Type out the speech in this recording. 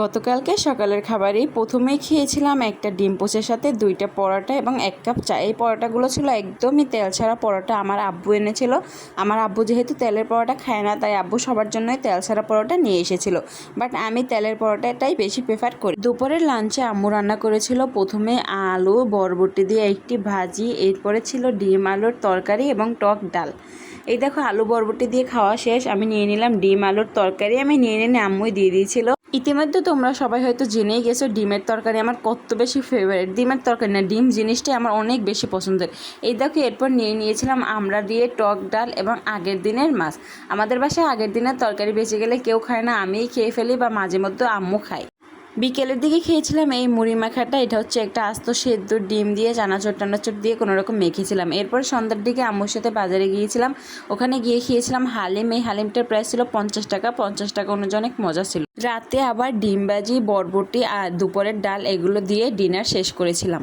গতকালকে সকালের খাবারেই প্রথমেই খেয়েছিলাম একটা ডিম পোচের সাথে 2টা পরোটা এবং 1 কাপ চা। এই পরোটাগুলো ছিল একদমই তেল ছাড়া পরোটা। আমার আব্বু এনেছিল। আমার আব্বু যেহেতু তেলের পরোটা খায় না, তাই আব্বু সবার জন্যই তেল ছাড়া পরোটা নিয়ে এসেছিল। বাট আমি তেলের পরোটাটাই বেশি প্রেফার করি। দুপুরের লাঞ্চে আম্মু রান্না করেছিল প্রথমে আলু বরবটি দিয়ে একটি ভাজি, এরপরে ছিল ডিম আলুর তরকারি এবং টক ডাল। এই দেখো আলু বরবটি দিয়ে খাওয়া শেষ, আমি নিয়ে নিলাম ডিম আলুর তরকারি। আমি নিয়ে আম্মুই দিয়ে দিয়েছিল। ইতিমধ্যে তোমরা সবাই হয়তো জেনেই গেছো ডিমের তরকারি আমার কত বেশি ফেভারিট। ডিমের তরকারি না, ডিম জিনিসটাই আমার অনেক বেশি পছন্দের। এই দেখো এরপর নিয়েছিলাম আমরা দিয়ে টক ডাল এবং আগের দিনের মাছ। আমাদের বাসায় আগের দিনের তরকারি বেঁচে গেলে কেউ খায় না, আমিই খেয়ে ফেলি বা মাঝে মধ্যে আম্মু খায়। বিকেলের দিকে খেয়েছিলাম এই মুড়ি মাখাটা। এটা হচ্ছে একটা আস্ত সেদ্ধ ডিম দিয়ে চানাচুর টানাচুর দিয়ে কোনোরকম মেখেছিলাম। এরপর সন্ধ্যার দিকে আম্মুর সাথে বাজারে গিয়েছিলাম, ওখানে গিয়ে খেয়েছিলাম হালিম। এই হালিমটার প্রাইস ছিল 50 টাকা। 50 টাকা অনুযায়ী অনেক মজা ছিল। রাতে আবার ডিম ভাজি, বরবটি আর দুপুরের ডাল এগুলো দিয়ে ডিনার শেষ করেছিলাম।